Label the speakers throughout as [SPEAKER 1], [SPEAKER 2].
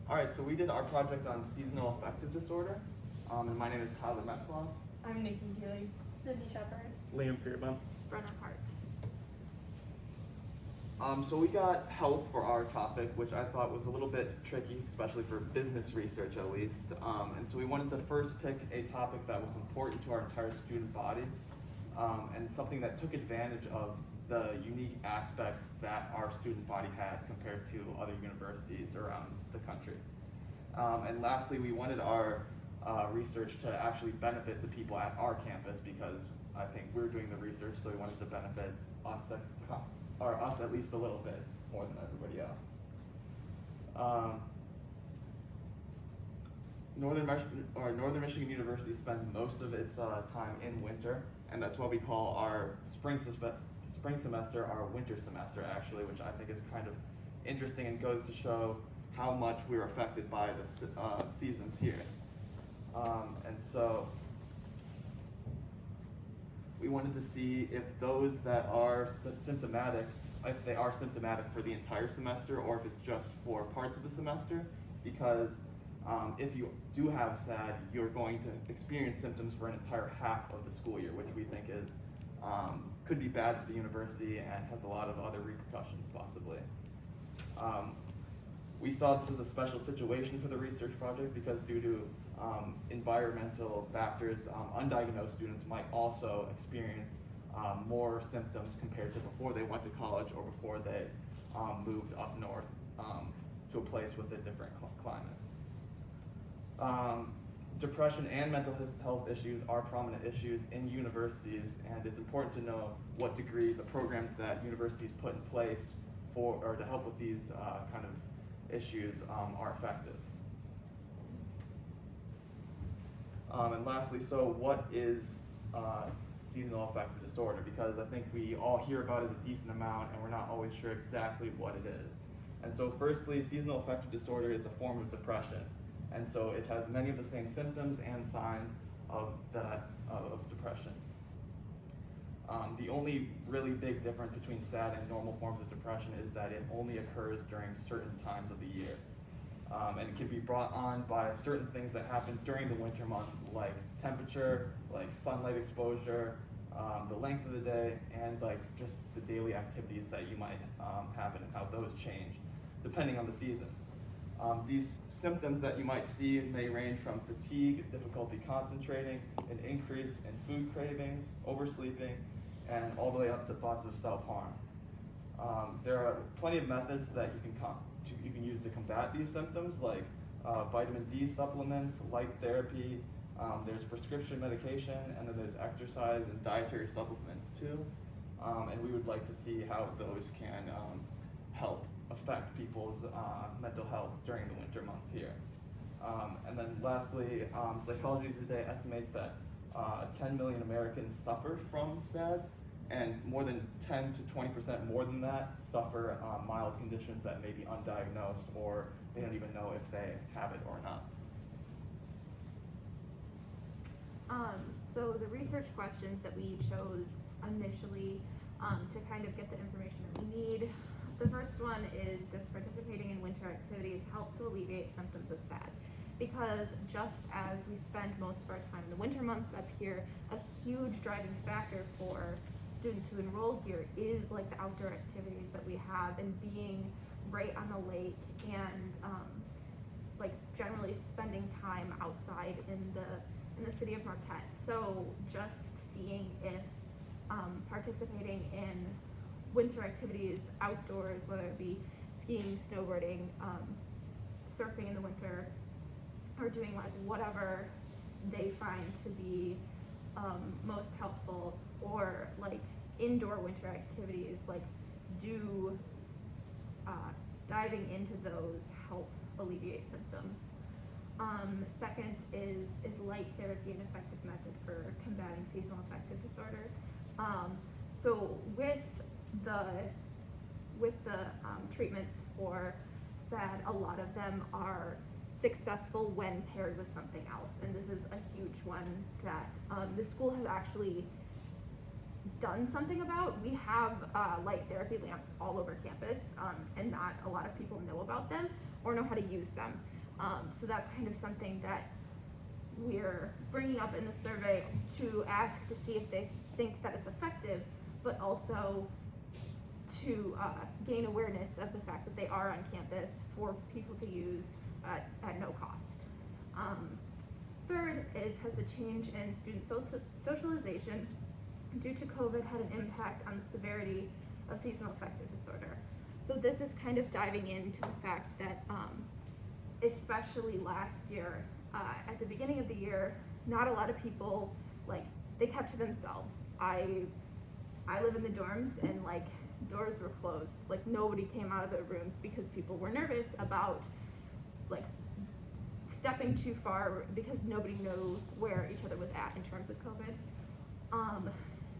[SPEAKER 1] All right, so we did our project on seasonal affective disorder, and my name is Tyler Metzloff.
[SPEAKER 2] I'm Nikki Healy.
[SPEAKER 3] Sydney Shepherd.
[SPEAKER 4] Liam Peerbun.
[SPEAKER 3] Brenna Hart.
[SPEAKER 1] So we got help for our topic, which I thought was a little bit tricky, especially for business research at least. And so we wanted to first pick a topic that was important to our entire student body, and something that took advantage of the unique aspects that our student body had compared to other universities around the country. And lastly, we wanted our research to actually benefit the people at our campus, because I think we're doing the research, so we wanted to benefit us at least a little bit more than everybody else. Northern Michigan University spends most of its time in winter, and that's what we call our spring semester our winter semester, actually, which I think is kind of interesting and goes to show how much we're affected by the seasons here. And so we wanted to see if those that are symptomatic, if they are symptomatic for the entire semester or if it's just for parts of the semester, because if you do have SAD, you're going to experience symptoms for an entire half of the school year, which we think is could be bad for the university and has a lot of other repercussions possibly. We saw this as a special situation for the research project because due to environmental factors, undiagnosed students might also experience more symptoms compared to before they went to college or before they moved up north to a place with a different climate. Depression and mental health issues are prominent issues in universities, and it's important to know what degree the programs that universities put in place for or to help with these kind of issues are effective. And lastly, so what is seasonal affective disorder? Because I think we all hear about it a decent amount and we're not always sure exactly what it is. And so firstly, seasonal affective disorder is a form of depression. And so it has many of the same symptoms and signs of depression. The only really big difference between SAD and normal forms of depression is that it only occurs during certain times of the year. And it can be brought on by certain things that happen during the winter months, like temperature, like sunlight exposure, the length of the day, and like just the daily activities that you might happen and how those change depending on the seasons. These symptoms that you might see may range from fatigue, difficulty concentrating, an increase in food cravings, oversleeping, and all the way up to thoughts of self-harm. There are plenty of methods that you can use to combat these symptoms, like vitamin D supplements, light therapy, there's prescription medication, and then there's exercise and dietary supplements too. And we would like to see how those can help affect people's mental health during the winter months here. And then lastly, Psychology Today estimates that 10 million Americans suffer from SAD, and more than 10 to 20% more than that suffer mild conditions that may be undiagnosed or they don't even know if they have it or not.
[SPEAKER 3] So the research questions that we chose initially to kind of get the information that we need. The first one is, does participating in winter activities help to alleviate symptoms of SAD? Because just as we spend most of our time in the winter months up here, a huge driving factor for students who enroll here is like the outdoor activities that we have and being right on the lake and like generally spending time outside in the city of Marquette. So just seeing if participating in winter activities outdoors, whether it be skiing, snowboarding, surfing in the winter, or doing like whatever they find to be most helpful, or like indoor winter activities, like do diving into those help alleviate symptoms. Second is light therapy an effective method for combating seasonal affective disorder? So with the treatments for SAD, a lot of them are successful when paired with something else, and this is a huge one that the school has actually done something about. We have light therapy lamps all over campus, and not a lot of people know about them or know how to use them. So that's kind of something that we're bringing up in the survey to ask to see if they think that it's effective, but also to gain awareness of the fact that they are on campus for people to use at no cost. Third is, has the change in student socialization due to COVID had an impact on the severity of seasonal affective disorder? So this is kind of diving into the fact that especially last year, at the beginning of the year, not a lot of people, like, they kept to themselves. I live in the dorms, and like doors were closed. Like nobody came out of their rooms because people were nervous about like stepping too far because nobody knew where each other was at in terms of COVID.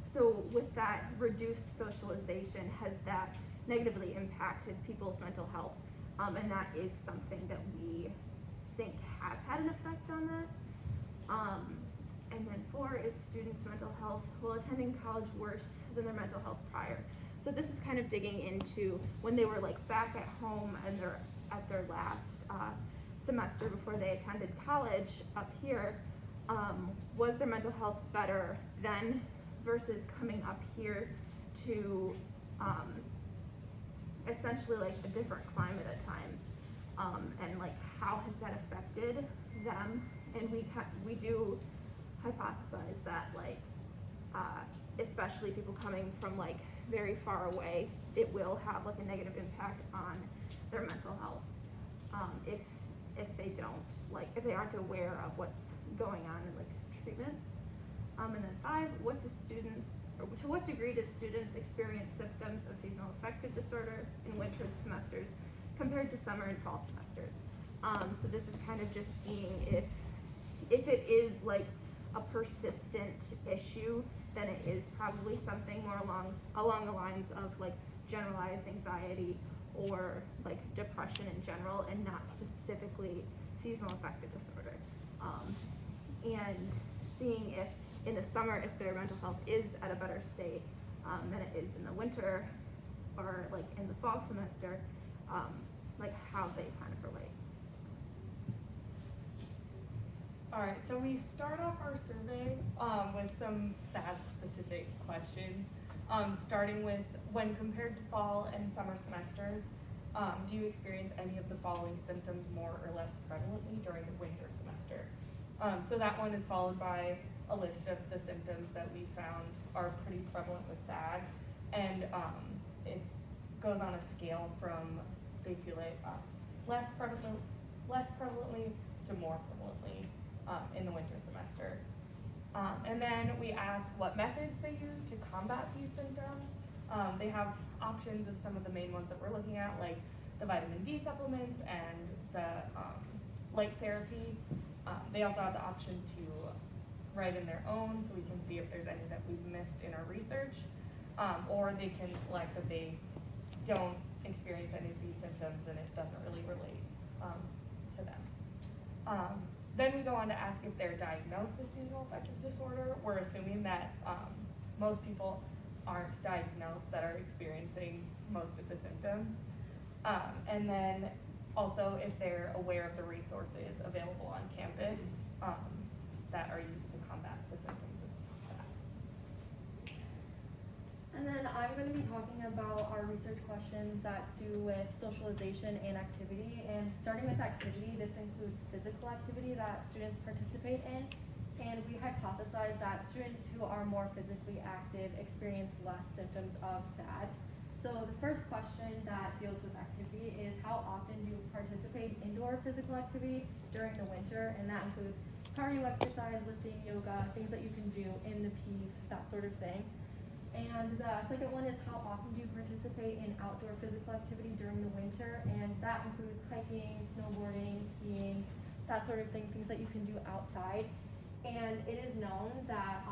[SPEAKER 3] So with that reduced socialization, has that negatively impacted people's mental health? And that is something that we think has had an effect on that. And then 4 is students' mental health while attending college worse than their mental health prior. So this is kind of digging into when they were like back at home and they're at their last semester before they attended college up here. Was their mental health better then versus coming up here to essentially like a different climate at times? And like how has that affected them? And we do hypothesize that like especially people coming from like very far away, it will have like a negative impact on their mental health if they don't, like if they aren't aware of what's going on in like treatments. And then 5, to what degree do students experience symptoms of seasonal affective disorder in winter semesters compared to summer and fall semesters? So this is kind of just seeing if it is like a persistent issue, then it is probably something more along the lines of like generalized anxiety or like depression in general, and not specifically seasonal affective disorder. And seeing if in the summer, if their mental health is at a better state than it is in the winter or like in the fall semester, like how they kind of relate.
[SPEAKER 2] Alright, so we start off our survey with some SAD specific questions, starting with when compared to fall and summer semesters, do you experience any of the following symptoms more or less prevalently during the winter semester? So that one is followed by a list of the symptoms that we found are pretty prevalent with SAD, and it goes on a scale from they feel it less prevalently to more prevalently in the winter semester. And then we ask what methods they use to combat these symptoms. They have options of some of the main ones that we're looking at, like the vitamin D supplements and the light therapy. They also have the option to write in their own, so we can see if there's any that we've missed in our research, or they can select that they don't experience any of these symptoms and it doesn't really relate to them. Then we go on to ask if they're diagnosed with seasonal affective disorder. We're assuming that most people aren't diagnosed that are experiencing most of the symptoms. And then also if they're aware of the resources available on campus that are used to combat the symptoms of SAD.
[SPEAKER 4] And then I'm going to be talking about our research questions that do with socialization and activity. And starting with activity, this includes physical activity that students participate in. And we hypothesize that students who are more physically active experience less symptoms of SAD. So the first question that deals with activity is how often do you participate in indoor physical activity during the winter? And that includes cardio exercise, lifting, yoga, things that you can do in the PEEF, that sort of thing. And the second one is how often do you participate in outdoor physical activity during the winter? And that includes hiking, snowboarding, skiing, that sort of thing, things that you can do outside. And it is known that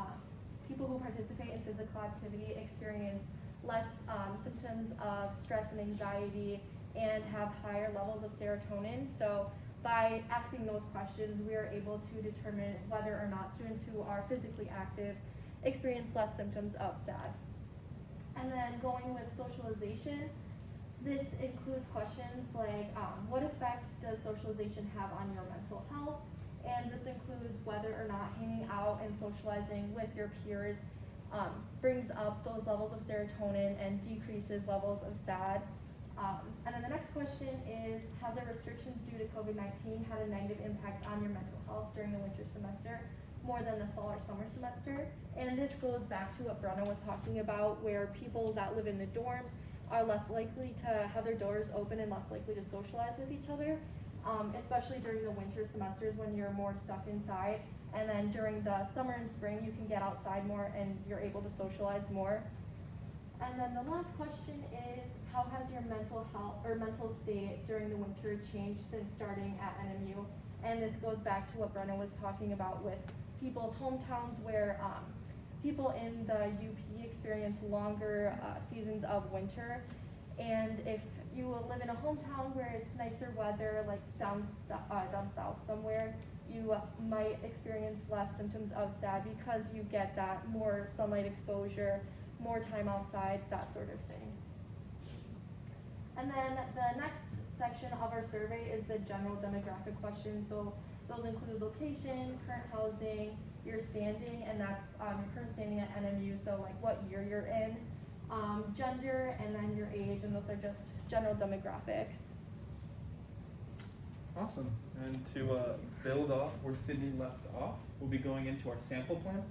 [SPEAKER 4] people who participate in physical activity experience less symptoms of stress and anxiety and have higher levels of serotonin. So by asking those questions, we are able to determine whether or not students who are physically active experience less symptoms of SAD. And then going with socialization, This includes questions like, what effect does socialization have on your mental health? And this includes whether or not hanging out and socializing with your peers brings up those levels of serotonin and decreases levels of SAD. And then the next question is, have the restrictions due to COVID-19 had a negative impact on your mental health during the winter semester more than the fall or summer semester? And this goes back to what Brenna was talking about, where people that live in the dorms are less likely to have their doors open and less likely to socialize with each other, especially during the winter semesters when you're more stuck inside. And then during the summer and spring, you can get outside more and you're able to socialize more. And then the last question is, how has your mental health or mental state during the winter changed since starting at NMU? And this goes back to what Brenna was talking about with people's hometowns, where people in the UP experience longer seasons of winter. And if you live in a hometown where it's nicer weather, like down south somewhere, you might experience less symptoms of SAD because you get that more sunlight exposure, more time outside, that sort of thing. And then the next section of our survey is the general demographic questions. So those include location, current housing, your standing, and that's your current standing at NMU, so like what year you're in, gender, and then your age, and those are just general demographics.
[SPEAKER 5] Awesome. And to build off where Sydney left off, we'll be going into our sample plan.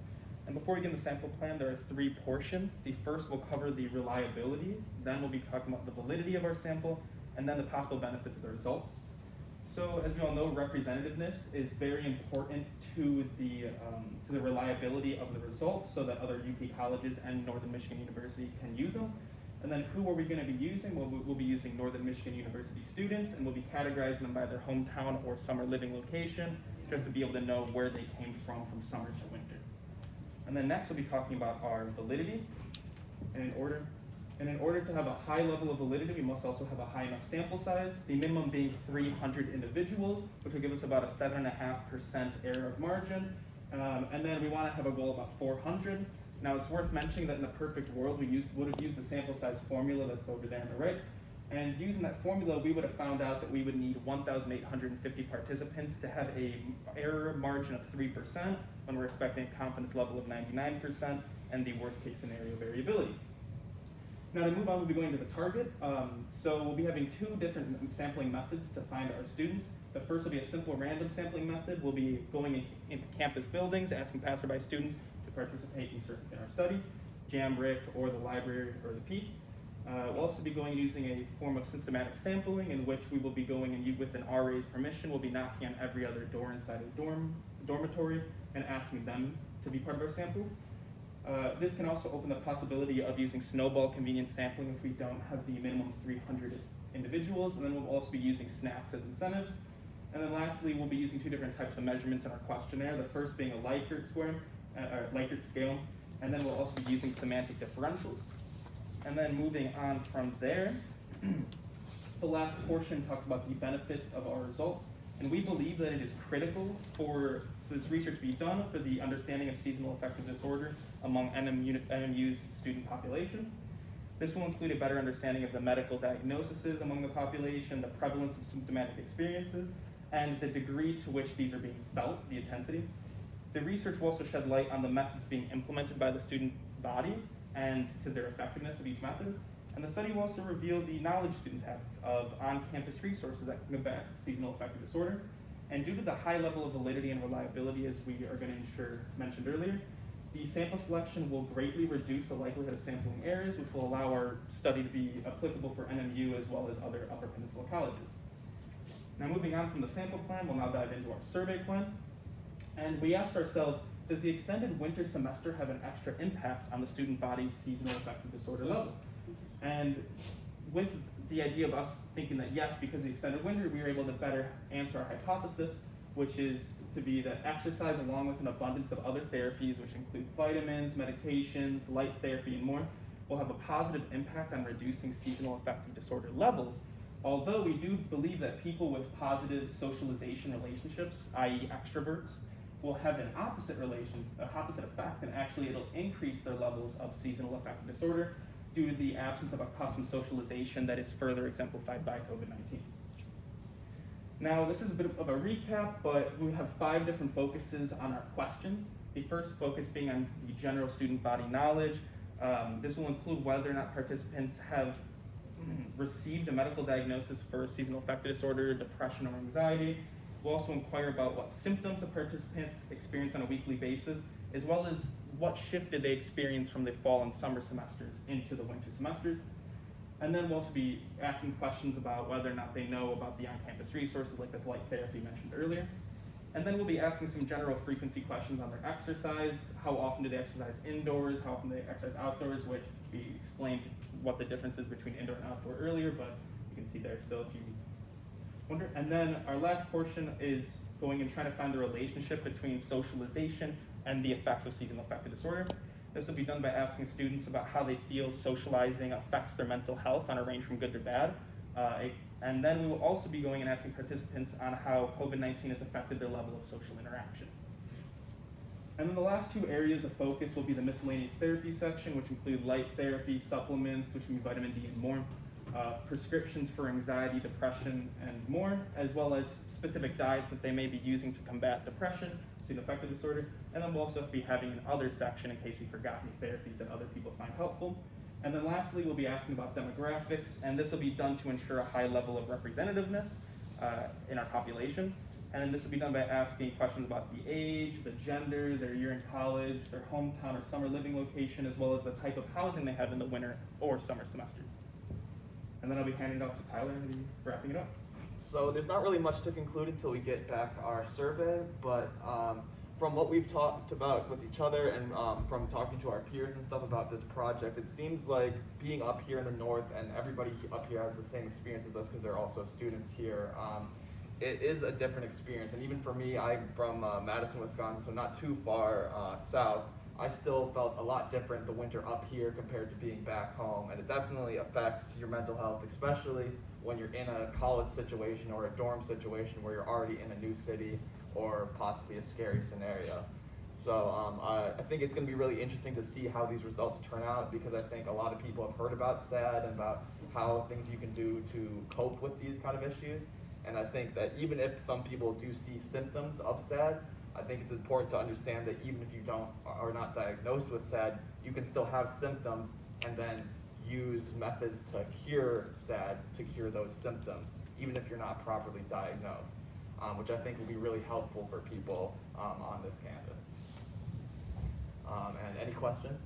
[SPEAKER 5] And before we get into the sample plan, there are 3 portions. The first will cover the reliability, then we'll be talking about the validity of our sample, and then the possible benefits of the results. So as we all know, representativeness is very important to the reliability of the results so that other UP colleges and Northern Michigan University can use them. And then who are we going to be using? Well, we'll be using Northern Michigan University students, and we'll be categorizing them by their hometown or summer living location, just to be able to know where they came from summer to winter. And then next we'll be talking about our validity. And in order to have a high level of validity, we must also have a high enough sample size, the minimum being 300 individuals, which will give us about a 7.5% error of margin. And then we want to have a goal of about 400. Now it's worth mentioning that in the perfect world, we would have used the sample size formula that's over there on the right. And using that formula, we would have found out that we would need 1,850 participants to have a error margin of 3% when we're expecting a confidence level of 99% and the worst case scenario variability. Now to move on, we'll be going to the target. So we'll be having 2 different sampling methods to find our students. The first will be a simple random sampling method. We'll be going into campus buildings, asking passerby students to participate in our study, JAMRIC or the library or the Peak. We'll also be going using a form of systematic sampling in which we will be going in with an RA's permission. We'll be knocking on every other door inside a dormitory and asking them to be part of our sample. This can also open the possibility of using snowball convenience sampling if we don't have the minimum 300 individuals, and then we'll also be using snacks as incentives. And then lastly, we'll be using 2 different types of measurements in our questionnaire, the first being a Likert scale, and then we'll also be using semantic differentials. And then moving on from there, the last portion talks about the benefits of our results, and we believe that it is critical for this research to be done for the understanding of seasonal affective disorder among NMU's student population. This will include a better understanding of the medical diagnoses among the population, the prevalence of symptomatic experiences, and the degree to which these are being felt, the intensity. The research will also shed light on the methods being implemented by the student body and to their effectiveness of each method. And the study will also reveal the knowledge students have of on-campus resources that can combat seasonal affective disorder. And due to the high level of validity and reliability, as we are going to mentioned earlier, the sample selection will greatly reduce the likelihood of sampling errors, which will allow our study to be applicable for NMU as well as other Upper Peninsula colleges. Now moving on from the sample plan, we'll now dive into our survey plan. And we asked ourselves, does the extended winter semester have an extra impact on the student body's seasonal affective disorder levels? And with the idea of us thinking that yes, because of the extended winter, we were able to better answer our hypothesis, which is to be that exercise along with an abundance of other therapies, which include vitamins, medications, light therapy, and more, will have a positive impact on reducing seasonal affective disorder levels. Although we do believe that people with positive socialization relationships, i.e. extroverts, will have an opposite effect, and actually it'll increase their levels of seasonal affective disorder, due to the absence of a custom socialization that is further exemplified by COVID-19. Now, this is a bit of a recap, but we have 5 different focuses on our questions. The first focus being on the general student body knowledge. This will include whether or not participants have received a medical diagnosis for seasonal affective disorder, depression, or anxiety. We'll also inquire about what symptoms the participants experience on a weekly basis, as well as what shift did they experience from the fall and summer semesters into the winter semesters. And then we'll also be asking questions about whether or not they know about the on-campus resources like the light therapy mentioned earlier. And then we'll be asking some general frequency questions on their exercise. How often do they exercise indoors? How often do they exercise outdoors? Which we explained what the difference is between indoor and outdoor earlier, but you can see there still if you wonder. And then our last portion is going and trying to find the relationship between socialization and the effects of seasonal affective disorder. This will be done by asking students about how they feel socializing affects their mental health on a range from good to bad. And then we will also be going and asking participants on how COVID-19 has affected their level of social interaction. And then the last 2 areas of focus will be the miscellaneous therapy section, which include light therapy, supplements, which can be vitamin D and more, prescriptions for anxiety, depression, and more, as well as specific diets that they may be using to combat depression, seasonal affective disorder. And then we'll also be having an other section in case we forgot any therapies that other people find helpful. And then lastly, we'll be asking about demographics, and this will be done to ensure a high level of representativeness in our population. And then this will be done by asking questions about the age, the gender, their year in college, their hometown or summer living location, as well as the type of housing they have in the winter or summer semesters. And then I'll be handing it off to Tyler and be wrapping it up.
[SPEAKER 1] So there's not really much to conclude until we get back our survey, but from what we've talked about with each other and from talking to our peers and stuff about this project, it seems like being up here in the north, and everybody up here has the same experience as us because they're also students here. It is a different experience, and even for me, I'm from Madison, Wisconsin, so not too far south. I still felt a lot different the winter up here compared to being back home, and it definitely affects your mental health, especially when you're in a college situation or a dorm situation where you're already in a new city or possibly a scary scenario. So I think it's going to be really interesting to see how these results turn out, because I think a lot of people have heard about SAD and about how things you can do to cope with these kind of issues. And I think that even if some people do see symptoms of SAD, I think it's important to understand that even if you are not diagnosed with SAD, you can still have symptoms and then use methods to cure SAD, to cure those symptoms, even if you're not properly diagnosed, which I think will be really helpful for people on this campus. And any questions?